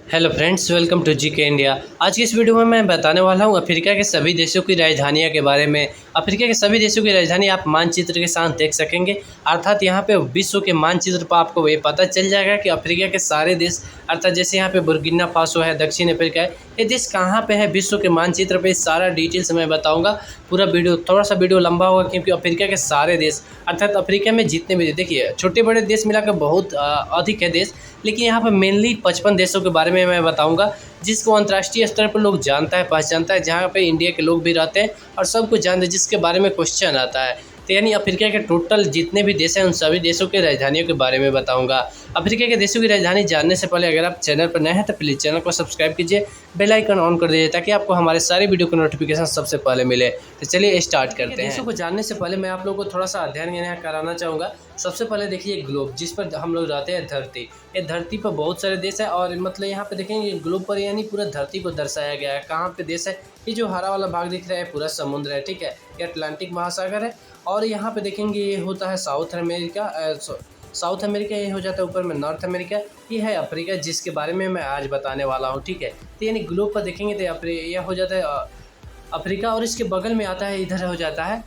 Hello friends, welcome to जी के India. आज की इस वीडियो में मैं बताने वाला हूँ अफ्रीका के सभी देशों की राजधानियाँ के बारे में। अफ्रीका के सभी देशों की राजधानी आप मानचित्र के साथ देख सकेंगे। अर्थात यहाँ पे विश्व के मानचित्र पर आपको ये पता चल जाएगा कि अफ्रीका के सारे देश, अर्थात जैसे यहाँ पे बुर्किना फासो है, दक्षिण अफ्रीका है, ये देश कहाँ पे है विश्व के मानचित्र पे, सारा डिटेल्स मैं बताऊँगा। पूरा वीडियो, थोड़ा सा वीडियो लंबा होगा क्योंकि अफ्रीका के सारे देश, अर्थात अफ्रीका में जितने भी, देखिए छोटे बड़े देश मिलाकर बहुत अधिक है देश, लेकिन यहाँ पर मेनली 55 देशों के बारे में मैं बताऊंगा जिसको अंतर्राष्ट्रीय स्तर पर लोग जानता है, पहचानता है, जहाँ पे इंडिया के लोग भी रहते हैं और सब कुछ जानते हैं, जिसके बारे में क्वेश्चन आता है। तो यानी अफ्रीका के टोटल जितने भी देश हैं उन सभी देशों के राजधानियों के बारे में बताऊंगा। अफ्रीका के देशों की राजधानी जानने से पहले अगर आप चैनल पर नए हैं तो प्लीज़ चैनल को सब्सक्राइब कीजिए, बेल आइकन ऑन कर दीजिए ताकि आपको हमारे सारे वीडियो का नोटिफिकेशन सबसे पहले मिले। तो चलिए स्टार्ट करते हैं। देशों को जानने से पहले मैं आप लोगों को थोड़ा सा अध्ययन यहाँ कराना चाहूँगा। सबसे पहले देखिए ग्लोब, जिस पर हम लोग रहते हैं, धरती। ये धरती पर बहुत सारे देश है और मतलब यहाँ पे देखेंगे ग्लोब पर यानी पूरा धरती को दर्शाया गया है। कहाँ पे देश है, ये जो हरा वाला भाग दिख रहा है पूरा समुद्र है, ठीक है, ये अटलांटिक महासागर है। और यहाँ पे देखेंगे ये होता है साउथ अमेरिका, साउथ अमेरिका ये हो जाता है ऊपर में नॉर्थ अमेरिका, ये है अफ्रीका जिसके बारे में मैं आज बताने वाला हूँ, ठीक है। तो यानी ग्लोब पर देखेंगे तो यह हो जाता है अफ्रीका और इसके बगल में आता है, इधर हो जाता है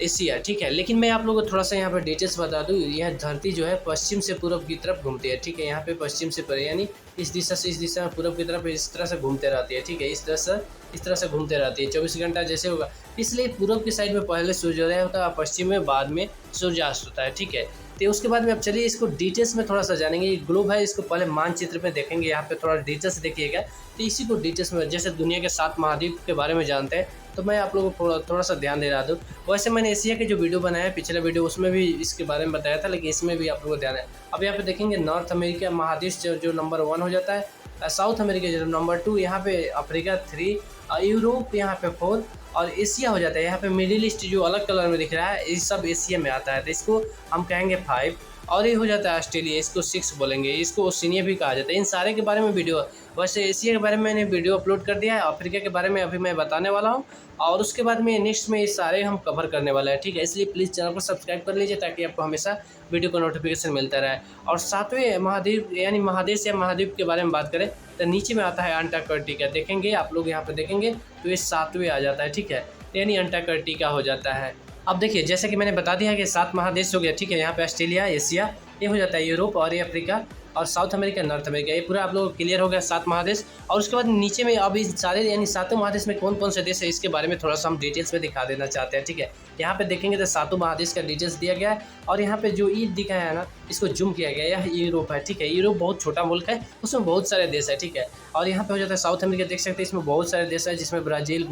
एशिया, ठीक है। लेकिन मैं आप लोगों को थोड़ा सा यहाँ पर डिटेल्स बता दूँ। यह धरती जो है पश्चिम से पूर्व की तरफ घूमती है, ठीक है। यहाँ पे पश्चिम से पूर्व यानी इस दिशा से इस दिशा में पूर्व की तरफ इस तरह से घूमते रहती है, ठीक है। इस तरह से घूमते रहती है 24 घंटा जैसे होगा। इसलिए पूर्व की साइड में पहले सूर्योदय होता है, पश्चिम में बाद में सूर्यास्त होता है, ठीक है। तो उसके बाद में अब चलिए इसको डिटेल्स में थोड़ा सा जानेंगे। ये ग्लोब है, इसको पहले मानचित्र में देखेंगे, यहाँ पे थोड़ा डिटेल्स देखिएगा। तो इसी को डिटेल्स में, जैसे दुनिया के 7 महाद्वीप के बारे में जानते हैं, तो मैं आप लोगों को थोड़ा सा ध्यान दे रहा दूँ। वैसे मैंने एशिया के जो वीडियो बनाया है, पिछले वीडियो, उसमें भी इसके बारे में बताया था, लेकिन इसमें भी आप लोगों को ध्यान है। अब यहाँ पे देखेंगे नॉर्थ अमेरिका महादेश जो नंबर 1 हो जाता है, साउथ अमेरिका जो नंबर 2, यहाँ पे अफ्रीका 3, यूरोप यहाँ पे 4 और एशिया हो जाता है। यहाँ पे मिडिल ईस्ट जो अलग कलर में दिख रहा है, ये सब एशिया में आता है, तो इसको हम कहेंगे 5। और ये हो जाता है ऑस्ट्रेलिया, इसको 6 बोलेंगे, इसको ओशिनिया भी कहा जाता है। इन सारे के बारे में वीडियो, वैसे एशिया के बारे में मैंने वीडियो अपलोड कर दिया है, अफ्रीका के बारे में अभी मैं बताने वाला हूँ और उसके बाद में नेक्स्ट में ये सारे हम कवर करने वाला है, ठीक है। इसलिए प्लीज़ चैनल को सब्सक्राइब कर लीजिए ताकि आपको हमेशा वीडियो का नोटिफिकेशन मिलता रहे। और 7वें महाद्वीप यानी महादेश या महाद्वीप के बारे में बात करें तो नीचे में आता है अंटार्कटिका। देखेंगे आप लोग यहाँ पर देखेंगे तो ये 7वें आ जाता है, ठीक है, यानी अंटार्कटिका हो जाता है। अब देखिए जैसे कि मैंने बता दिया कि 7 महादेश हो गया, ठीक है। यहाँ पे ऑस्ट्रेलिया, एशिया, ये हो जाता है यूरोप और ये अफ्रीका और साउथ अमेरिका, नॉर्थ अमेरिका, ये पूरा आप लोगों को क्लियर हो गया 7 महादेश। और उसके बाद नीचे में अब इस सारे यानी 7 महादेश में कौन कौन से देश है इसके बारे में थोड़ा सा हम डिटेल्स में दिखा देना चाहते हैं, ठीक है। यहाँ पे देखेंगे तो 7 महादेश का डिटेल्स दिया गया है और यहाँ पे जो ईद दिखा है ना, इसको जूम किया गया है, यह यूरोप है, ठीक है। यूरोप बहुत छोटा मुल्क है, उसमें बहुत सारे देश है, ठीक है। और यहाँ पे हो जाता है साउथ अमेरिका, देख सकते हैं इसमें बहुत सारे देश है, जिसमें ब्राज़ील,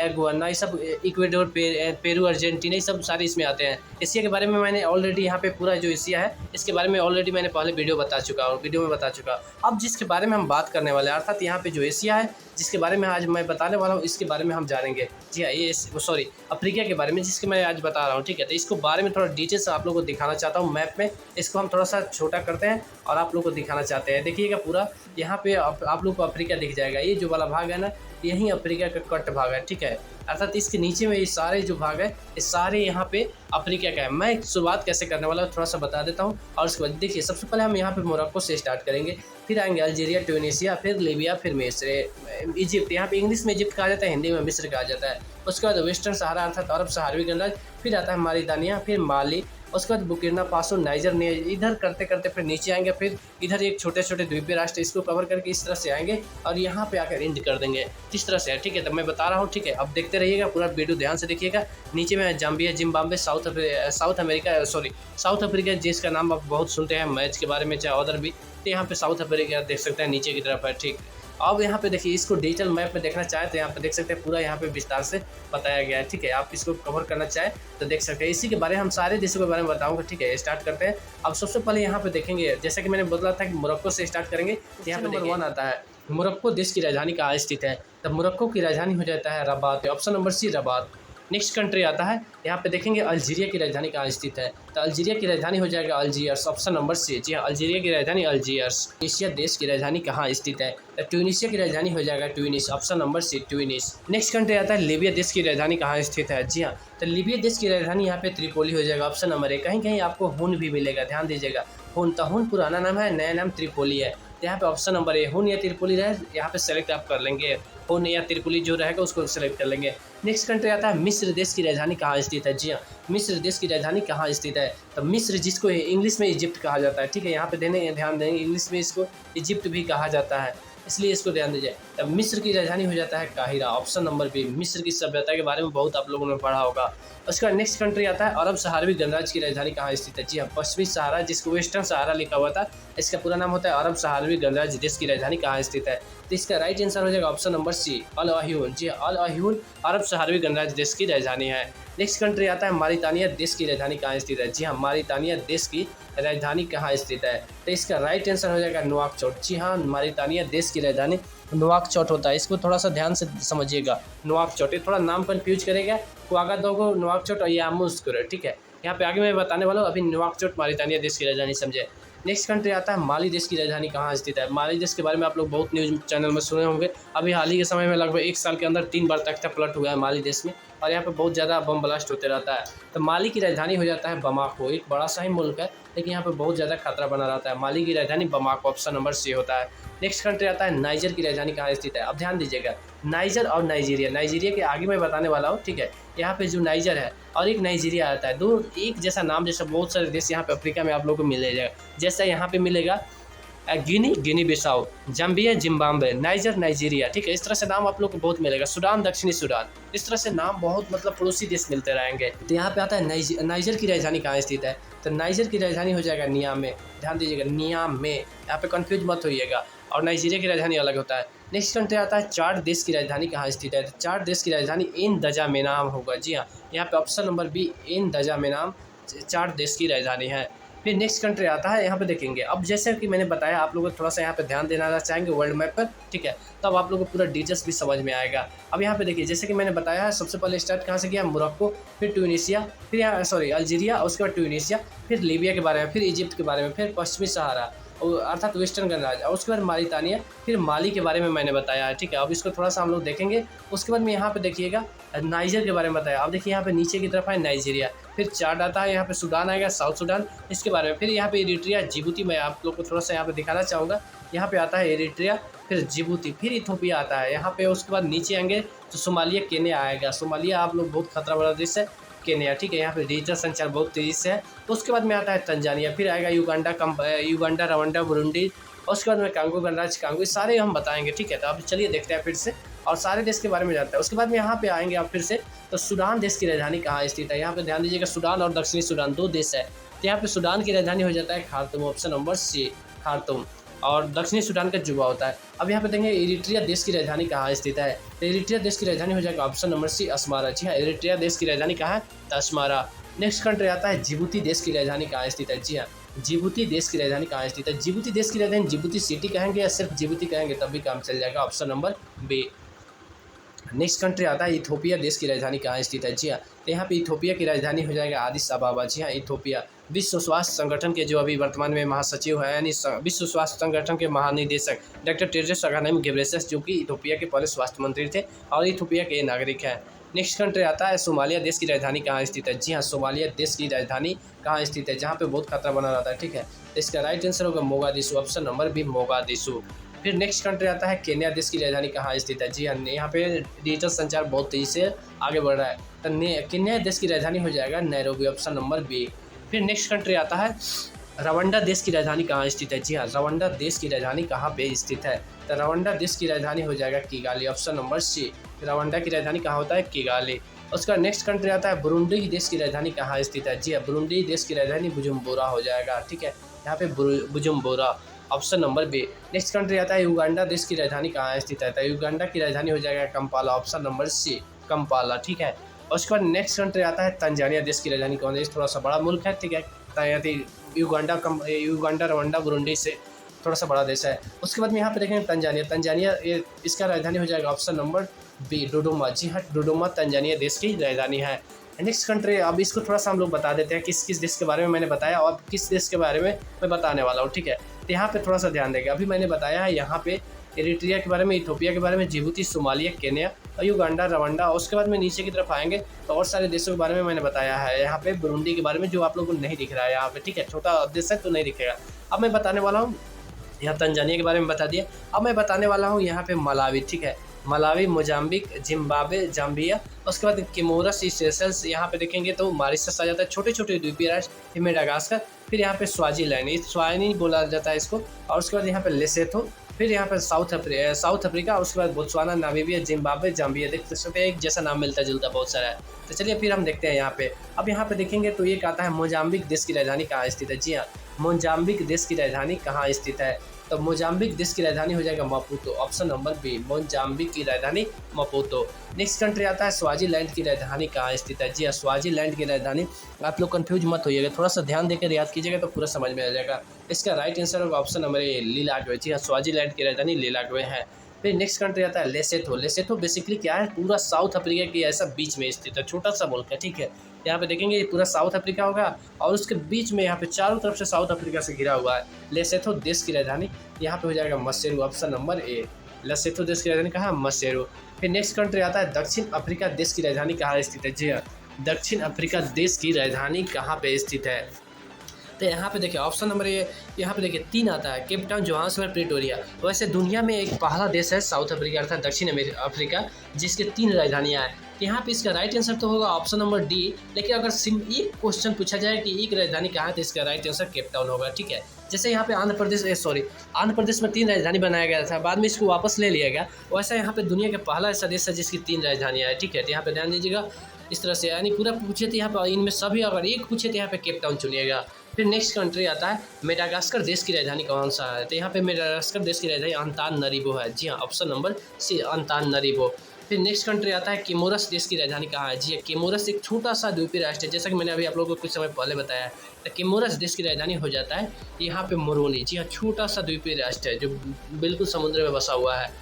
गुआना, ये सब, इक्वेडोर, पेरू, अर्जेंटीना, ये सब सारे इसमें आते हैं। एशिया के बारे में मैंने ऑलरेडी यहाँ पे पूरा जो एशिया है इसके बारे में ऑलरेडी मैंने पहले वीडियो में बता चुका। अब जिसके बारे में हम बात करने वाले हैं, अर्थात यहाँ पे जो एशिया है जिसके बारे में आज मैं बताने वाला हूँ, इसके बारे में हम जानेंगे। जी हाँ, ये सॉरी अफ्रीका के बारे में जिसके मैं आज बता रहा हूँ, ठीक है। तो इसको बारे में थोड़ा डिटेल्स आप लोगों को दिखाना चाहता हूँ मैप में। इसको हम थोड़ा सा छोटा करते हैं और आप लोगों को दिखाना चाहते हैं। देखिएगा पूरा यहाँ पे आप लोग को अफ्रीका दिख जाएगा। ये जो वाला भाग है ना, यही अफ्रीका का कट भाग है, ठीक है। अर्थात इसके नीचे में ये सारे जो भाग है, ये सारे यहाँ पे अफ्रीका का है। मैं शुरुआत कैसे करने वाला हूँ थोड़ा सा बता देता हूँ। और उसके बाद देखिए सबसे पहले हम यहाँ पे मोरक्को से स्टार्ट करेंगे, फिर आएंगे अल्जीरिया, ट्यूनीशिया, फिर लीबिया, फिर मिस्र, इजिप्ट। यहाँ पे इंग्लिश में इजिप्ट कहा जाता है, हिंदी में मिस्र कहा जाता है। उसके बाद वेस्टर्न सहारा अर्थात अरब सहारवी गणराज्य, फिर आता है मारितानिया, फिर माली, उसके बाद बुर्किना फासो, नाइजर, इधर करते करते फिर नीचे आएंगे, फिर इधर एक छोटे छोटे द्वीपीय राष्ट्र, इसको कवर करके इस तरह से आएंगे और यहाँ पे आकर एंड कर देंगे। किस तरह से है, ठीक है, तो मैं बता रहा हूँ, ठीक है। अब देखते रहिएगा, पूरा वीडियो ध्यान से देखिएगा। नीचे में जाम्बिया, जिम्बाब्वे, साउथ अफ्रीका जिसका नाम आप बहुत सुनते हैं मैच के बारे में, चाहे उधर भी, तो यहाँ पे साउथ अफ्रीका देख सकते हैं नीचे की तरफ है, ठीक। अब यहाँ पे देखिए इसको डिजिटल मैप में देखना चाहे तो यहाँ पे देख सकते हैं पूरा यहाँ पे विस्तार से बताया गया है, ठीक है। आप इसको कवर करना चाहे तो देख सकते हैं। इसी के बारे में हम सारे देशों के बारे में बताऊंगा, ठीक है। स्टार्ट करते हैं। अब सबसे पहले यहाँ पे देखेंगे, जैसे कि मैंने बोला था कि मोरक्को से स्टार्ट करेंगे, तो यहाँ पे नंबर 1 आता है मोरक्को देश की राजधानी कहाँ स्थित है। तब मोरक्को की राजधानी हो जाता है Rabat, option number C Rabat. Next country आता है, यहाँ पे देखेंगे अल्जीरिया की राजधानी कहाँ स्थित है। तो अल्जीरिया की राजधानी हो जाएगा अल्जीयर्स, ऑप्शन नंबर सी। जी हाँ, अल्जीरिया की राजधानी अल्जीयर्स। एशिया देश की राजधानी कहाँ स्थित है। तो ट्यूनीशिया की राजधानी हो जाएगा Tunis, option number C, Tunis. Next country आता है लीबिया देश की राजधानी कहाँ स्थित है। जी हाँ, तो लीबिया देश की राजधानी यहाँ पे त्रिपोली हो जाएगा, ऑप्शन नंबर ए। कहीं कहीं आपको हुन भी मिलेगा, ध्यान दीजिएगा। हुन पुराना नाम है, नया नाम त्रिपोली है। तो यहाँ पे ऑप्शन नंबर ए हुन या त्रिपुली रहे, यहाँ पे सेलेक्ट आप कर लेंगे। हुन या त्रिपुली जो रहेगा उसको सेलेक्ट कर लेंगे। नेक्स्ट कंट्री आता है मिस्र देश की राजधानी कहाँ स्थित है। जी हाँ, मिस्र देश की राजधानी कहाँ स्थित है। तो मिस्र जिसको इंग्लिश में इजिप्ट कहा जाता है, ठीक है, यहाँ पे ध्यान देंगे इंग्लिश में इसको इजिप्ट भी कहा जाता है, इसलिए इसको ध्यान दीजिए। तब मिस्र की राजधानी हो जाता है काहिरा। ऑप्शन नंबर बी, मिस्र की सभ्यता के बारे में बहुत आप लोगों ने पढ़ा होगा। उसका नेक्स्ट कंट्री आता है अरब सहारवी गणराज्य की राजधानी कहाँ स्थित है। जी हाँ, पश्चिमी सहारा जिसको वेस्टर्न सहारा लिखा हुआ था, इसका पूरा नाम होता है अरब सहारवी गणराज्य देश की राजधानी कहाँ स्थित है। तो इसका राइट आंसर हो जाएगा ऑप्शन नंबर सी, अल अह्यून। जी हाँ, अल अह्यून अरब सहारवी गणराज्य देश की राजधानी है। नेक्स्ट कंट्री आता है मारितानिया देश की राजधानी कहाँ स्थित है। जी हाँ, मारितानिया देश की राजधानी कहाँ स्थित है। तो इसका राइट आंसर हो जाएगा नुआकचोट। जी हाँ, मारितानिया देश की राजधानी नुआकचोट होता है। इसको थोड़ा सा ध्यान से समझिएगा, नुआकचोट, ये थोड़ा नाम कंफ्यूज करेगा। क्वागादोगो नुआकचोट और यामुस्कुर, ठीक है। यहाँ पे आगे मैं बताने वाला हूँ, अभी नुआकचोट मारितानिया देश की राजधानी समझे। नेक्स्ट कंट्री आता है माली देश की राजधानी कहाँ स्थित है। माली देश के बारे में आप लोग बहुत न्यूज़ चैनल में सुने होंगे। अभी हाल ही के समय में लगभग 1 साल के अंदर 3 बार तख्ता पलट हुआ है माली देश में, और यहाँ पे बहुत ज़्यादा बम ब्लास्ट होते रहता है। तो माली की राजधानी हो जाता है बमाको। एक बड़ा सा ही मुल्क है, लेकिन यहाँ पे बहुत ज़्यादा खतरा बना रहता है। माली की राजधानी बमाको, ऑप्शन नंबर सी होता है। नेक्स्ट कंट्री आता है नाइजर की राजधानी कहाँ स्थित है। अब ध्यान दीजिएगा, नाइजर और नाइजीरिया, नाइजीरिया के आगे मैं बताने वाला हूँ, ठीक है। यहाँ पे जो नाइजर है और एक नाइजीरिया आता है, दो एक जैसा नाम, जैसा बहुत सारे देश यहाँ पे अफ्रीका में आप लोगों को मिलेगा। जैसा यहाँ पे मिलेगा Guinea Bissau, Zambia Zimbabwe, Niger Nigeria, ठीक है। इस तरह से नाम आप लोग को बहुत मिलेगा। सूडान दक्षिणी सूडान, इस तरह से नाम बहुत मतलब पड़ोसी देश मिलते रहेंगे। तो यहाँ पे आता है नाइजर की राजधानी कहाँ स्थित है। तो नाइजर की राजधानी हो जाएगा नियामे। ध्यान दीजिएगा, नियामे, यहाँ पे कन्फ्यूज मत होइएगा। और नाइजीरिया की राजधानी अलग होता है। नेक्स्ट कंट्री आता है चार देश की राजधानी कहाँ स्थित है। तो चार देश की राजधानी इन दजामेनाम होगा। जी हाँ, यहाँ पे ऑप्शन नंबर बी, इन दजामेनाम चार देश की राजधानी है। फिर नेक्स्ट कंट्री आता है, यहाँ पे देखेंगे। अब जैसे कि मैंने बताया, आप लोगों को थोड़ा सा यहाँ पे ध्यान देना चाहेंगे वर्ल्ड मैप पर, ठीक है। तब आप लोगों को पूरा डिटेल्स भी समझ में आएगा। अब यहाँ पे देखिए, जैसे कि मैंने बताया है, सबसे पहले स्टार्ट कहाँ से किया, मोरक्को, फिर ट्यूनीशिया, फिर यहाँ अल्जीरिया, उसके बाद ट्यूनीशिया, फिर लीबिया के बारे में, फिर इजिप्ट के बारे में, फिर पश्चिमी सहारा अर्थात वेस्टर्न गणराज्य, और उसके बाद मारितानिया, फिर माली के बारे में मैंने बताया है, ठीक है। अब इसको थोड़ा सा हम लोग देखेंगे। उसके बाद में यहाँ पे देखिएगा नाइजर के बारे में बताया। अब देखिए यहाँ पे नीचे की तरफ है नाइजीरिया, फिर चार्ट आता है, यहाँ पे सूडान आएगा, साउथ सूडान, इसके बारे में। फिर यहाँ पे इरिट्रिया, जिबूती, मैं आप लोग को थोड़ा सा यहाँ पे दिखाना चाहूँगा। यहाँ पे आता है इरिट्रिया, फिर जिबूती, फिर इथोपिया आता है यहाँ पे। उसके बाद नीचे आएंगे तो सोमालिया, केन्या आएगा। सोमालिया आप लोग बहुत खतरा वाला देश है, केन्या, ठीक है। यहाँ पे डिजिटल संचार बहुत तेज़ी से है। उसके बाद में आता है तंजानिया, फिर आएगा युगांडा, रवांडा, बुरुंडी, उसके बाद में कांगो गणराज्य, कांगो, ये सारे हम बताएंगे, ठीक है। तो अब चलिए देखते हैं फिर से, और सारे देश के बारे में जानते हैं। उसके बाद में यहाँ पे आएंगे आप फिर से, तो सूडान देश की राजधानी कहाँ स्थित है। यहाँ पे ध्यान दीजिएगा, सूडान और दक्षिणी सूडान दो देश है। तो यहाँ पे सूडान की राजधानी हो जाता है Khartoum, option number C, Khartoum, और दक्षिणी सूडान का जुबा होता है। अब यहाँ पे देखेंगे इरिट्रिया देश की राजधानी कहाँ स्थित है। तो इरिट्रिया देश की राजधानी हो जाएगा ऑप्शन नंबर सी, अस्मारा। जी हाँ, इरिट्रिया देश की राजधानी कहाँ है, तो अस्मारा। नेक्स्ट कंट्री आता है जिबूती देश की राजधानी कहाँ स्थित है। जी हाँ, जिबूती देश की राजधानी कहाँ स्थित है। जिबूती देश की राजधानी जिबूती सिटी कहेंगे या सिर्फ जिबूती कहेंगे तब भी काम चल जाएगा, option number B. Next country आता है इथोपिया देश की राजधानी कहाँ स्थित है। जी हाँ, तो यहाँ पे इथोपिया की राजधानी हो जाएगा आदिस अबाबा। जी हाँ, इथोपिया विश्व स्वास्थ्य संगठन के जो अभी वर्तमान में महासचिव है, यानी विश्व स्वास्थ्य संगठन के महानिदेशक डॉक्टर टेड्रोस अधानोम घेब्रेयेसस, जो कि इथोपिया के पहले स्वास्थ्य मंत्री थे और इथोपिया के नागरिक हैं। नेक्स्ट कंट्री आता है सोमालिया देश की राजधानी कहाँ स्थित है। जी हाँ, सोमालिया देश की राजधानी कहाँ स्थित है, जहाँ पे बहुत खतरा बना रहता है, ठीक है। तो इसका राइट आंसर होगा Mogadishu, option number B, Mogadishu. फिर नेक्स्ट कंट्री आता है केन्या देश की राजधानी कहाँ स्थित है। जी हाँ, यहाँ पे डिजिटल संचार बहुत तेजी से आगे बढ़ रहा है। तो केन्या देश की राजधानी हो जाएगा नैरोबी, ऑप्शन नंबर बी। फिर नेक्स्ट कंट्री आता है रवांडा देश की राजधानी कहाँ स्थित है। जी हाँ, रवांडा देश की राजधानी कहाँ पे स्थित है। तो रवांडा देश की राजधानी हो जाएगा Kigali, option number C. Rwanda की राजधानी कहाँ होता है, किगाली। उसका नेक्स्ट कंट्री आता है बुरुंडी देश की राजधानी कहाँ स्थित है। जी हाँ, बुरुंडी देश की राजधानी बुजुम्बुरा हो जाएगा, ठीक है। यहाँ पे Bujumbura, option number B. Next country आता है युगांडा देश की राजधानी कहाँ स्थित है। तो युगांडा की राजधानी हो जाएगा Kampala, option number C, Kampala, ठीक है। उसके बाद नेक्स्ट कंट्री आता है तंजानिया देश की राजधानी कौन है। थोड़ा सा बड़ा मुल्क है, ठीक है। युगांडा, रवांडा, बुरुंडी से थोड़ा सा बड़ा देश है। उसके बाद में यहाँ पे देखेंगे तंजानिया, इसका राजधानी हो जाएगा ऑप्शन नंबर बी, डोडोमा। जी हाँ, डोडोमा तंजानिया देश की राजधानी है। नेक्स्ट कंट्री, अब इसको थोड़ा सा हम लोग बता देते हैं किस किस देश के बारे में मैंने बताया और किस देश के बारे में मैं बताने वाला हूँ, ठीक है। तो यहाँ पे थोड़ा सा ध्यान देंगे। अभी मैंने बताया है यहाँ पे इरिट्रिया के बारे में, इथोपिया के बारे में, जिबूती, सोमालिया, केन्या और युगांडा, रवांडा। उसके बाद में नीचे की तरफ आएंगे तो और सारे देशों के बारे में मैंने बताया है। यहाँ पे बुरुंडी के बारे में, जो आप लोगों को नहीं दिख रहा है यहाँ पे, ठीक है, छोटा देश है तो नहीं दिखेगा। अब मैं बताने वाला हूँ यहाँ तंजानिया के बारे में बता दिया। अब मैं बताने वाला हूँ यहाँ पे मलावी, ठीक है। मलावी, मोजाम्बिक, जिम्बाब्वे, जाम्बिया, उसके बाद किमोरस, सेशल्स, यहाँ पे देखेंगे तो मॉरिशस आ जाता है, छोटे छोटे द्वीपीय राष्ट्र, फिर मेडागास्कर, फिर यहाँ पे स्वाजीलैंड, ये स्वानी बोला जाता है इसको, और उसके बाद यहाँ पे लेसेथो, फिर यहाँ पर साउथ अफ्रीका, उसके बाद बोत्सवाना, नामीबिया, जिम्बाब्वे, जाम्बिया। देख सकते हैं एक जैसा नाम मिलता जुलता बहुत सारा है। तो चलिए फिर हम देखते हैं यहाँ पे। अब यहाँ पे देखेंगे तो एक आता है मोजाम्बिक देश की राजधानी कहाँ स्थित है। जी हाँ, मोजाम्बिक देश की राजधानी कहाँ स्थित है, तो मोजाम्बिक देश की राजधानी हो जाएगा Maputo, option number B, Mozambique की राजधानी मपूतो। नेक्स्ट कंट्री आता है स्वाजीलैंड की राजधानी कहाँ स्थित है। जी हाँ, स्वाजीलैंड की राजधानी, आप लोग कंफ्यूज मत होइएगा, थोड़ा सा ध्यान देकर याद कीजिएगा तो पूरा समझ में आ जाएगा। इसका राइट आंसर होगा ऑप्शन नंबर ए, लिलाग्वे। जी हाँ, स्वाजीलैंड की राजधानी लिलाग्वे है। फिर नेक्स्ट कंट्री आता है लेसेथो। लेसेथो बेसिकली क्या है, पूरा साउथ अफ्रीका की ऐसा बीच में स्थित है, छोटा सा मुल्क है, ठीक है। यहाँ पे देखेंगे ये पूरा साउथ अफ्रीका होगा और उसके बीच में यहाँ पे चारों तरफ से साउथ अफ्रीका से घिरा हुआ है। लेसेथो देश की राजधानी यहाँ पे हो जाएगा मसेरू, ऑप्शन नंबर ए। लेसेथो देश की राजधानी कहाँ, मसेरू। फिर नेक्स्ट कंट्री आता है दक्षिण अफ्रीका देश की राजधानी कहाँ स्थित है। जी हाँ, दक्षिण अफ्रीका देश की राजधानी कहाँ पे स्थित है, तो यहाँ पे देखिए ऑप्शन नंबर ए, यहाँ पे देखिए 3 आता है, केप टाउन, जोहान्सबर्ग, प्रिटोरिया। वैसे दुनिया में एक पहला देश है साउथ अफ्रीका अर्थात दक्षिण अफ्रीका जिसके 3 राजधानियाँ हैं। यहाँ पे इसका राइट आंसर तो होगा ऑप्शन नंबर डी, लेकिन अगर एक क्वेश्चन पूछा जाए कि एक राजधानी कहाँ है तो इसका राइट आंसर केप टाउन होगा, ठीक है। जैसे यहाँ पे आंध्र प्रदेश में 3 राजधानी बनाया गया था, बाद में इसको वापस ले लिया गया। वैसा यहाँ पे दुनिया का पहला ऐसा देश है जिसकी 3 राजधानियाँ हैं, ठीक है। तो यहाँ पे ध्यान दीजिएगा इस तरह से, यानी पूरा पूछे तो यहाँ पे इनमें सभी अगर एक पूछे तो यहाँ पे केप टाउन चुनिएगा। फिर नेक्स्ट कंट्री आता है मेडागास्कर देश की राजधानी कौन सा है, तो यहाँ पे मेडागास्कर देश की राजधानी अंतानारिवो है। जी हाँ, ऑप्शन नंबर सी, अंतानारिवो। फिर नेक्स्ट कंट्री आता है किमोरस देश की राजधानी कहाँ है। जी हाँ, किमोरस एक छोटा सा द्वीपीय राष्ट्र है, जैसा कि मैंने अभी आप लोगों को कुछ समय पहले बताया। तो किमोरस देश की राजधानी हो जाता है यहाँ पे मोरोनी। जी हाँ, छोटा सा द्वीपीय राष्ट्र है जो बिल्कुल समुद्र में बसा हुआ है,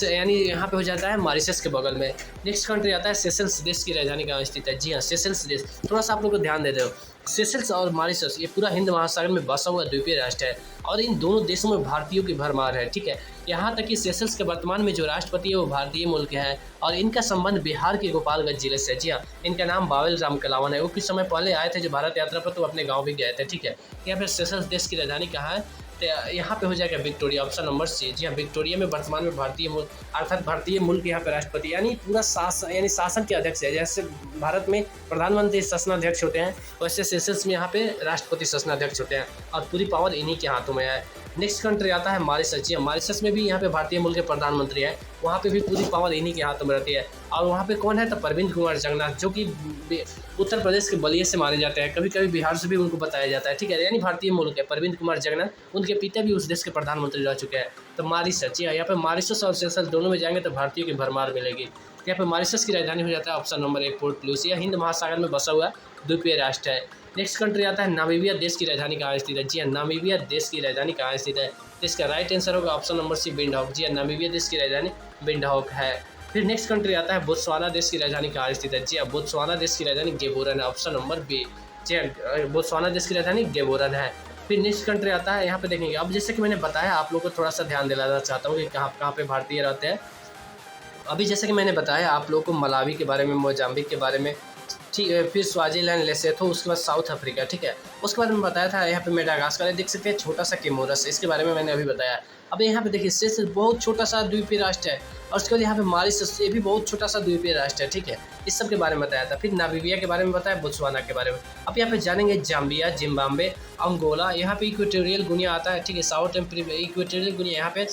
यानी यहाँ पे हो जाता है मॉरिशस के बगल में। नेक्स्ट कंट्री आता है सेशल्स देश की राजधानी कहाँ स्थित है। जी हाँ, सेशल्स देश, थोड़ा सा आप लोग को ध्यान दे दो, सेशल्स और मॉरिशस ये पूरा हिंद महासागर में बसा हुआ द्वीपीय राष्ट्र है और इन दोनों देशों में भारतीयों की भरमार है, ठीक है। यहाँ तक कि सेशल्स के वर्तमान में जो राष्ट्रपति है वो भारतीय मूल के हैं और इनका संबंध बिहार के गोपालगंज जिले से। जी हाँ, इनका नाम बावेल राम कलावन है। वो कुछ समय पहले आए थे जो भारत यात्रा पर, तो अपने गाँव भी गए थे, ठीक है। यहाँ पे सेशल्स देश की राजधानी कहाँ है, तो यहाँ पे हो जाएगा विक्टोरिया, ऑप्शन नंबर सी। जी हाँ, विक्टोरिया में वर्तमान में भारतीय मूल अर्थात भारतीय मूल के यहाँ पे राष्ट्रपति यानी पूरा शासन के अध्यक्ष है। जैसे भारत में प्रधानमंत्री शासनाध्यक्ष होते हैं वैसे सेशल्स में यहाँ पे राष्ट्रपति शासनाध्यक्ष होते हैं और पूरी पावर इन्हीं के हाथों में है। नेक्स्ट कंट्री आता है मॉरिशस। जी हाँ, मॉरिशस में भी यहाँ पे भारतीय मूल के प्रधानमंत्री हैं, वहाँ पे भी पूरी पावर इन्हीं के हाथों में रहती है। और वहाँ पे कौन है, तो प्रवीण कुमार जगन्नाथ, जो कि उत्तर प्रदेश के बलिया से माने जाते हैं, कभी कभी बिहार से भी उनको बताया जाता है, ठीक है। यानी भारतीय मूल के प्रवीण कुमार जगन्नाथ, उनके पिता भी उस देश के प्रधानमंत्री रह चुके हैं। तो मॉरिशस, जी हाँ, यहाँ पे मॉरिशस और सेशल्स दोनों में जाएंगे तो भारतीयों की भरमार मिलेगी। यहाँ पे मॉरिशस की राजधानी हो जाता है option number 1, Port Louis. Hind महासागर में बसा हुआ द्वीपीय राष्ट्र है। नेक्स्ट कंट्री आता है नामीबिया देश की राजधानी कहाँ स्थित है। जी हाँ, नामीबिया देश की राजधानी कहाँ स्थित है, तो इसका राइट आंसर होगा ऑप्शन नंबर सी, विंडहॉक। जी हाँ, नामीबिया देश की राजधानी विंडहॉक है। फिर नेक्स्ट कंट्री आता है बोत्सवाना देश की राजधानी कहाँ स्थित है। जी हाँ, बोत्सवाना देश की राजधानी गेबोरन है, ऑप्शन नंबर बी। जी हाँ, बोत्सवाना देश की राजधानी गेबोरन है। फिर नेक्स्ट कंट्री आता है, यहाँ पे देखेंगे, अब जैसे कि मैंने बताया आप लोग को थोड़ा सा ध्यान दिलाना चाहता हूँ कि कहाँ पे भारतीय रहते हैं। अभी जैसे कि मैंने बताया आप लोग को मलावी के बारे में, मोजाम्बिक के बारे में, ठीक है। फिर स्वाजीलैंड, लेसेथो, उसके बाद साउथ अफ्रीका, ठीक है। उसके बाद मैंने बताया था यहाँ पे मेडागास्कर, देख सकते हैं छोटा सा किमोरस, इसके बारे में मैंने अभी बताया। अब यहाँ पे देखिए सेशल्स बहुत छोटा सा द्वीपीय राष्ट्र है और उसके बाद यहाँ पे मॉरिशस, ये भी बहुत छोटा सा द्वीपीय राष्ट्र है, ठीक है। इस सब के बारे में बताया था। फिर नामीबिया के बारे में बताया, बोत्सवाना के बारे में। अब यहाँ पे जानेंगे जाम्बिया, जिम्बाब्वे, अंगोला, यहाँ पे इक्वेटोरियल गुनिया आता है, ठीक है। साउथ इक्वेटोरियल गुनिया यहाँ पे,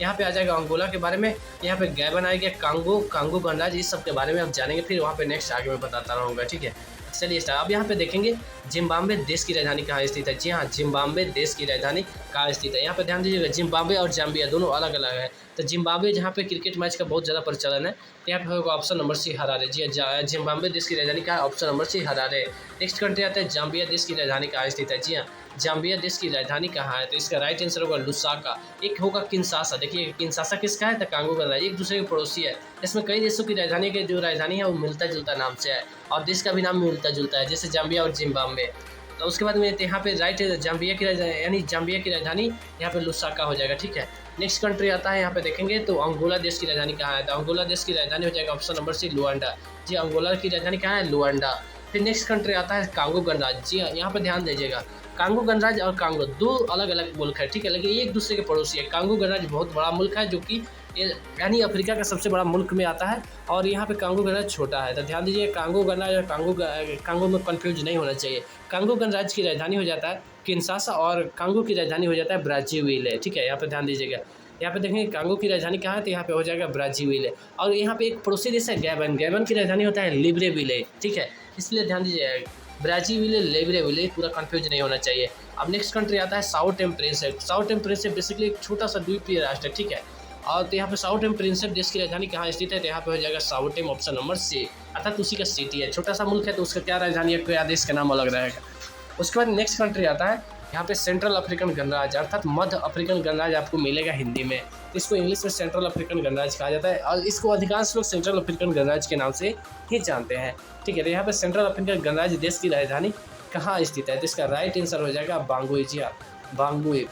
यहाँ पे आ जाएगा अंगोला के बारे में। यहाँ पे गैबन आएगा, कांगो गणराज्य, इस सब के बारे में आप जानेंगे। फिर वहाँ पे नेक्स्ट आगे मैं बताता रहूँगा, ठीक है। चलिए अब यहाँ पे देखेंगे जिम्बाब्वे देश की राजधानी कहाँ स्थित है। जी हाँ, जिम्बाब्वे देश की राजधानी कहाँ स्थित है, यहाँ पे ध्यान दीजिएगा। जिम्बाब्वे और जाम्बिया दोनों अलग अलग है। तो जिम्बाब्वे जहाँ पे क्रिकेट मैच का बहुत ज़्यादा प्रचलन है, यहाँ पे होगा ऑप्शन नंबर सी, हरारे। जी हाँ, जिम्बाब्वे देश की राजधानी कहाँ है, option number C, Harare. Next country आता है जाम्बिया देश की राजधानी कहाँ स्थित है। जी हाँ, जाम्बिया देश की राजधानी कहाँ है, तो इसका राइट आंसर होगा लुसाका। एक होगा किंशासा, देखिए किंशासा किसका है, तो कांगो गणराज्य, एक दूसरे के पड़ोसी है। इसमें कई देशों की राजधानी के जो राजधानी है वो मिलता जुलता नाम से है और देश का भी नाम मिलता जुलता है, जैसे जाम्बिया और जिम्बाब्वे। तो उसके बाद में यहाँ पे राइट जाम्बिया की राजधानी यानी जाम्बिया की राजधानी यहाँ पे लुसाका हो जाएगा, ठीक है। नेक्स्ट कंट्री आता है, यहाँ पे देखेंगे तो अंगोला देश की राजधानी कहाँ है, तो अंगोला देश की राजधानी हो जाएगा ऑप्शन नंबर सी, लुआंडा। जी, अंगोला की राजधानी कहाँ है, लुआंडा। फिर नेक्स्ट कंट्री आता है कांगो गणराज्य। जी यहाँ पे ध्यान दीजिएगा, कांगो गणराज्य और कांगो दो अलग अलग मुल्क है, ठीक है, लेकिन एक दूसरे के पड़ोसी है। कांगो गणराज्य बहुत बड़ा मुल्क है जो कि यानी अफ्रीका का सबसे बड़ा मुल्क में आता है, और यहाँ पे कांगो गणराज्य छोटा है। तो ध्यान दीजिए, कांगो गणराज्य और कांगो में कन्फ्यूज नहीं होना चाहिए। कांगो गणराज्य की राजधानी हो जाता है किनशासा और कांगो की राजधानी हो जाता है ब्राज़ीविले, ठीक है, यहाँ पे ध्यान दीजिएगा। यहाँ पे देखेंगे कांगो की राजधानी कहाँ है, तो यहाँ पे हो जाएगा ब्राज़ीविले। और यहाँ पे एक पड़ोसी देश है गैबन, गैबन की राजधानी होता है लिब्रेविले, ठीक है, इसलिए ध्यान दीजिए ब्राज़ीविले लिब्रेविले, पूरा कंफ्यूज नहीं होना चाहिए। अब नेक्स्ट कंट्री आता है Sao Tome Principe. Sao Tome Principe basically एक छोटा सा द्वीपीय राष्ट्र है, ठीक है। और तो यहाँ पे साओ टोमे प्रिंसिप देश की राजधानी कहाँ स्थित है, तो यहाँ पे हो जाएगा Sao Tome, option number C, अर्थात उसी का सिटी है। छोटा सा मुल्क है तो उसका क्या राजधानी है, क्या देश का नाम अलग रहेगा। उसके बाद नेक्स्ट कंट्री आता है यहाँ पे सेंट्रल अफ्रीकन गणराज्य, अर्थात मध्य अफ्रीकन गणराज्य आपको मिलेगा हिंदी में। इसको इंग्लिश में सेंट्रल अफ्रीकन गणराज्य कहा जाता है, और इसको अधिकांश लोग सेंट्रल अफ्रीकन गणराज्य के नाम से ही जानते हैं, ठीक है। तो यहाँ पे सेंट्रल अफ्रीकन गणराज्य देश की राजधानी कहाँ स्थित है, तो इसका राइट आंसर हो जाएगा बांगुई। जी हाँ, बांगुई,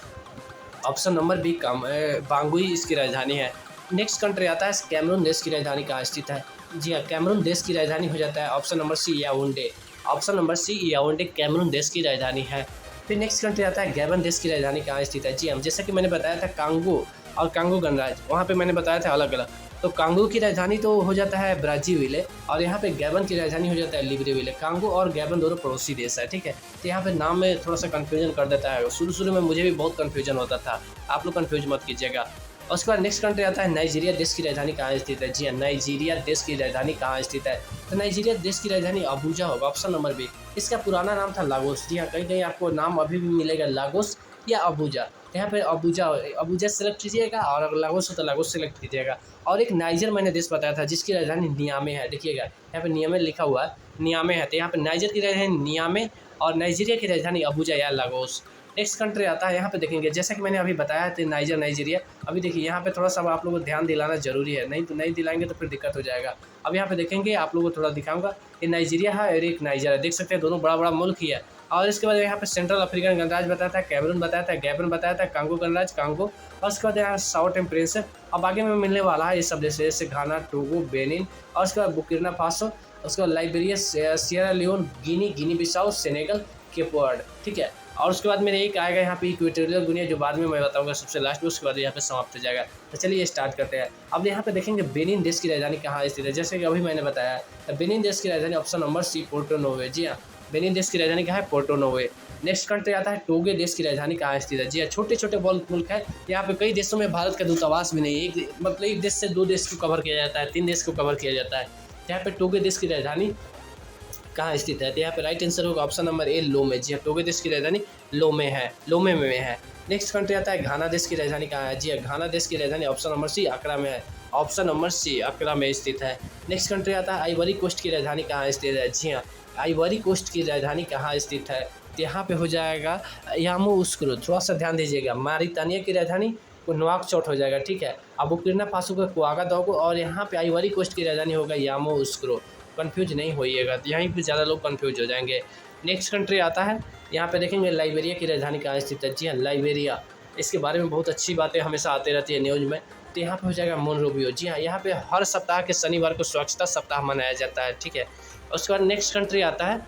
ऑप्शन नंबर बी बांगुई इसकी राजधानी है। नेक्स्ट कंट्री आता है कैमरून देश की राजधानी कहाँ स्थित है। जी हाँ, कैमरून देश की राजधानी हो जाता है option number C Yaounde, option number C Yaounde Cameroon देश की राजधानी है। फिर नेक्स्ट कंट्री आता है गैबन देश की राजधानी कहाँ स्थित है। जी हाँ, जैसा कि मैंने बताया था कांगो और कांगो गणराज्य, वहाँ पे मैंने बताया था अलग अलग। तो कांगो की राजधानी तो हो जाता है ब्राज़ीविले, और यहाँ पे गैबन की राजधानी हो जाता है लिब्रेविले। कांगो और गैबन दोनों पड़ोसी देश है, ठीक है। तो यहाँ पे नाम में थोड़ा सा कन्फ्यूजन कर देता है, शुरू में मुझे भी बहुत कन्फ्यूजन होता था, आप लोग कन्फ्यूज मत कीजिएगा। और उसके बाद नेक्स्ट कंट्री आता है नाइजीरिया देश की राजधानी कहाँ स्थित है। जी हाँ, नाइजीरिया देश की राजधानी कहाँ स्थित है, तो नाइजीरिया देश की राजधानी अबूजा होगा, ऑप्शन नंबर बी। इसका पुराना नाम था लागोस। जी हाँ, कहीं कहीं आपको नाम अभी भी मिलेगा लागोस या अबूजा। यहाँ पे अबूजा सेलेक्ट कीजिएगा, और अगर लागोस हो तो लागोस सेलेक्ट कीजिएगा। और एक नाइजर मैंने देश बताया था जिसकी राजधानी नियामे है, देखिएगा यहाँ पे नियामे लिखा हुआ है, नियामे है। तो यहाँ पे नाइजर की राजधानी नियामे और नाइजीरिया की राजधानी अबूजा या लागोस। नेक्स्ट कंट्री आता है, यहाँ पे देखेंगे जैसा कि मैंने अभी बताया था नाइजीरिया। अभी देखिए यहाँ पे थोड़ा सा आप लोगों को ध्यान दिलाना जरूरी है, नहीं तो नहीं दिलाएंगे तो फिर दिक्कत हो जाएगा। अब यहाँ पे देखेंगे, आप लोगों को थोड़ा दिखाऊंगा, ये नाइजीरिया है और एक नाइजर है, देख सकते हैं दोनों बड़ा बड़ा मुल्क ही है। और इसके बाद यहाँ पे सेंट्रल अफ्रीकन गणराज्य बताया था, कैमरून बताया था, गैबन बताया था, कांगो गणराज्य कांगो, और उसके बाद यहाँ साओ टोमे प्रिंसिप। अब आगे में मिलने वाला है ये सब देश, जैसे घाना, टोगो, बेनिन, और उसके बाद बुर्किना फासो, उसके बाद लाइबेरिया, सियरा लियोन, गिनी बिसाओ, सेनेगल, केप वर्ड, ठीक है। और उसके बाद मेरे एक आएगा यहाँ पे इक्वेटोरियल गिनी, जो बाद में मैं बताऊंगा सबसे लास्ट में, उसके बाद यहाँ पे समाप्त हो जाएगा। तो चलिए स्टार्ट करते हैं। अब यहाँ पे देखेंगे बेनिन देश की राजधानी कहाँ स्थित है, जैसे कि अभी मैंने बताया तो बेनिन देश की राजधानी option number C Porto Novo. जी हाँ, बेनिन देश की राजधानी कहाँ है, पोर्टो नोवे। नेक्स्ट कंट्री आता है टोगो देश की राजधानी कहाँ स्थित है। जी हाँ, छोटे छोटे मुल्क है, यहाँ पे कई देशों में भारत का दूतावास भी नहीं है, एक मतलब एक देश से दो देश को कवर किया जाता है, 3 देश को कवर किया जाता है। यहाँ पे टोगो देश की राजधानी कहाँ स्थित है, तो यहाँ पे राइट आंसर होगा ऑप्शन नंबर ए लोमे। जी हाँ, टोगो देश की राजधानी लोमे में है। नेक्स्ट कंट्री आता है घाना देश की राजधानी कहाँ है। जी हाँ, घाना देश की राजधानी ऑप्शन नंबर सी अकरा में है, ऑप्शन नंबर सी अकरा में स्थित है। नेक्स्ट कंट्री आता है आइवरी कोस्ट की राजधानी कहाँ स्थित है। जी हाँ, आइवरी कोस्ट की राजधानी कहाँ स्थित है, तो यहाँ पे हो जाएगा यामोउस्क्रो। थोड़ा सा ध्यान दीजिएगा, मारितानिया की राजधानी नोआकचोट हो जाएगा, ठीक है। अब बुर्किना फासो का क्वागादोगो, और यहाँ पे आइवरी कोस्ट की राजधानी होगा यामोउस्क्रो। कंफ्यूज नहीं होइएगा, तो यहीं पे ज़्यादा लोग कंफ्यूज हो जाएंगे। नेक्स्ट कंट्री आता है, यहाँ पे देखेंगे लाइबेरिया की राजधानी कहाँ स्थित है। जी हाँ, लाइबेरिया, इसके बारे में बहुत अच्छी बातें हमेशा आती रहती है न्यूज़ में। तो यहाँ पे हो जाएगा मोनरोवियो। जी हाँ, यहाँ पे हर सप्ताह के शनिवार को स्वच्छता सप्ताह मनाया जाता है, ठीक है। उसके बाद नेक्स्ट कंट्री आता है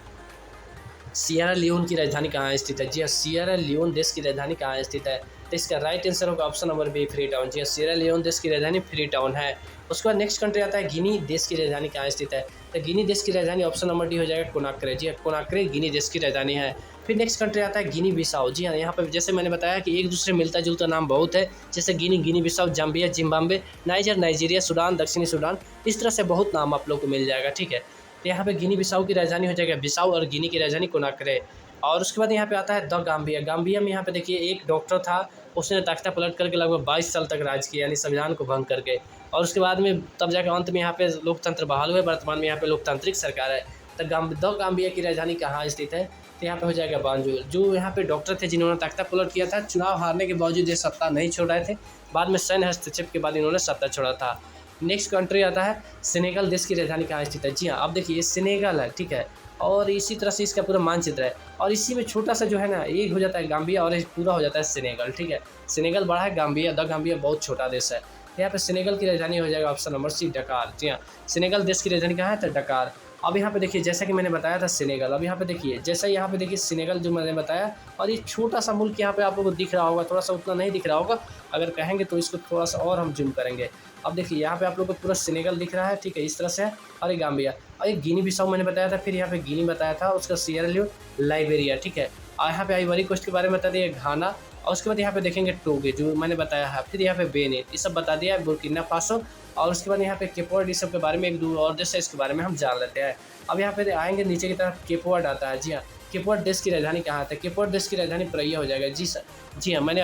सियरा लियोन की राजधानी कहाँ स्थित है। जी हाँ, सियरा लियोन देश की राजधानी कहाँ स्थित है, तो इसका राइट आंसर होगा option number B Freetown. जी हाँ, सियरा लियोन देश की राजधानी फ्री टाउन है। उसके बाद नेक्स्ट कंट्री आता है गिनी देश की राजधानी कहाँ स्थित है, तो गिनी देश की राजधानी ऑप्शन नंबर डी हो जाएगा कोनाक्रे। जी हाँ, कोनाक्रे गिनी देश की राजधानी है। फिर नेक्स्ट कंट्री आता है गिनी बिसाओ। जी हाँ, यहाँ पर जैसे मैंने बताया कि एक दूसरे मिलता जुलता नाम बहुत है, जैसे Guinea Bissau, Zambia, Zimbabwe, Niger, Nigeria, Sudan, दक्षिणी सूडान, इस तरह से बहुत नाम आप लोग को मिल जाएगा, ठीक है। तो यहाँ पे गिनी बिसाओ की राजधानी हो जाएगा बिसाओ, और गिनी की राजधानी कोनाक्रे। और उसके बाद यहाँ पे आता है द गाम्बिया। गाम्बिया में यहाँ पे देखिए एक डॉक्टर था, उसने तख्ता पलट करके लगभग 22 साल तक राज किया, यानी संविधान को भंग करके। और उसके बाद में तब जाकर अंत में यहाँ पे लोकतंत्र बहाल हुए, वर्तमान में यहाँ पे लोकतांत्रिक सरकार है। तो द गाम्बिया की राजधानी कहाँ स्थित है, तो यहाँ पे हो जाएगा बांजुल। जो यहाँ पे डॉक्टर थे जिन्होंने तख्ता पलट किया था, चुनाव हारने के बावजूद ये सत्ता नहीं छोड़ रहे थे, बाद में सैन्य हस्तक्षेप के बाद इन्होंने सत्ता छोड़ा था। नेक्स्ट कंट्री आता है सेनेगल देश की राजधानी कहाँ स्थित है। जी हाँ, अब देखिए ये सेनेगल है, ठीक है, और इसी तरह से इसका पूरा मानचित्र है, और इसी में छोटा सा जो है ना एक हो जाता है गाम्बिया, और एक पूरा हो जाता है सेनेगल, ठीक है। सेनेगल बड़ा है, द गाम्बिया बहुत छोटा देश है। यहाँ पे सेनेगल की राजधानी हो जाएगा ऑप्शन नंबर सी डकार। जी हाँ, सेनेगल देश की राजधानी कहाँ है, तो डकार। अब यहाँ पे देखिए जैसा कि मैंने बताया था सेनेगल, अब यहाँ पे देखिए जैसा यहाँ पे देखिए सेनेगल जो मैंने बताया, और ये छोटा सा मुल्क यहाँ पे आप लोगों को दिख रहा होगा, थोड़ा सा उतना नहीं दिख रहा होगा, अगर कहेंगे तो इसको थोड़ा सा और हम जूम करेंगे। अब देखिए यहाँ पे आप लोगों को पूरा सेनेगल दिख रहा है, ठीक है, इस तरह से है। और ये गाम्बिया, और ये गिनी बिसाऊ मैंने बताया था, फिर यहाँ पे गिनी बताया था, उसका सियरा लियोन, लाइबेरिया, ठीक है। और यहाँ पे आइवरी कोस्ट के बारे में बता दिया, घाना, और उसके बाद यहाँ पे देखेंगे टोगे जो मैंने बताया है, फिर यहाँ पे बेनिन, ये सब बता दिया है, बुर्किना फासो, और उसके बाद यहाँ पे केप वर्ड, इस सब के बारे में एक दो और देश है, इसके बारे में हम जान लेते हैं। अब यहाँ पे आएंगे नीचे की तरफ, केप वर्ड आता है। जी हाँ, केप वर्ड देश की राजधानी कहाँ आता है? केप वर्ड देश की राजधानी प्रैया हो जाएगा। जी सर, जी हाँ, मैंने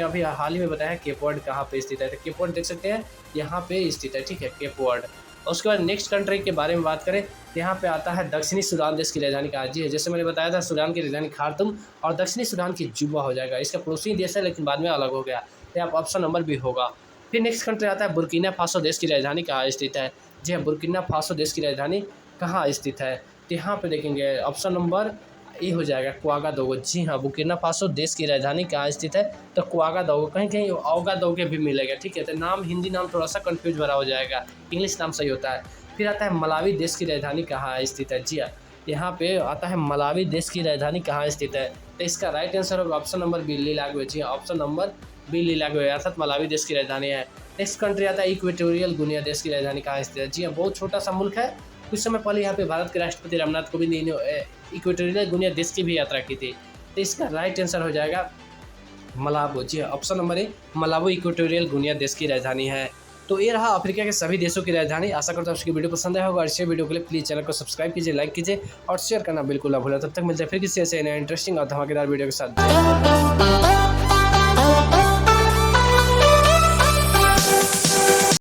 अभी हाल ही में बताया केप वर्ड कहाँ पे स्थित है, तो केप वर्ड देख सकते हैं यहाँ पे स्थित है, ठीक है, केप वर्ड। उसके बाद नेक्स्ट कंट्री के बारे में बात करें तो यहाँ पे आता है दक्षिणी सूडान देश की राजधानी कहाँ? जी है, जैसे मैंने बताया था सूडान की राजधानी खार्तूम, और दक्षिणी सूडान की जुबा हो जाएगा। इसका पड़ोसी देश है लेकिन बाद में अलग हो गया, तो आप ऑप्शन नंबर भी होगा। फिर नेक्स्ट कंट्री आता है बुर्किना फासो देश की राजधानी कहाँ स्थित है? जी हाँ, बुर्किना फासो देश की राजधानी कहाँ स्थित है? तो यहाँ पे देखेंगे ऑप्शन नंबर ए हो जाएगा, क्वागादोगो। जी हाँ, बुर्किना फासो देश की राजधानी कहाँ स्थित है? तो क्वागादोगो, कहीं कहीं ओगादोगे भी मिलेगा, ठीक है। तो नाम, हिंदी नाम थोड़ा सा कंफ्यूज भरा हो जाएगा, इंग्लिश नाम सही होता है। फिर आता है मलावी देश की राजधानी कहाँ स्थित है? जी हाँ, यहाँ पे आता है मलावी देश की राजधानी कहाँ स्थित है? तो इसका राइट आंसर होगा ऑप्शन नंबर बी, लिलाग्वे। जी हाँ, ऑप्शन नंबर बी, लिलाग्वे, अर्थात मलावी देश की राजधानी है। नेक्स्ट कंट्री आता है इक्वेटोरियल गुनिया देश की राजधानी कहाँ स्थित है? जी हाँ, बहुत छोटा सा मुल्क है। कुछ समय पहले यहाँ पे भारत के राष्ट्रपति रामनाथ कोविंद ने इक्वेटोरियल गुनिया देश की भी यात्रा की थी। तो इसका राइट आंसर हो जाएगा मलाबो। जी हाँ, ऑप्शन नंबर ए, मलाबो इक्वेटोरियल गुनिया देश की राजधानी है। तो ये रहा अफ्रीका के सभी देशों की राजधानी। आशा करता हूँ आपकी वीडियो पसंद आया होगा, और इस वीडियो के लिए प्लीज़ चैनल को सब्सक्राइब कीजिए, लाइक कीजिए और शेयर करना बिल्कुल ना भूलें। तब तक मिलते हैं फिर किसी ऐसे इंटरेस्टिंग और धमाकेदार वीडियो के साथ।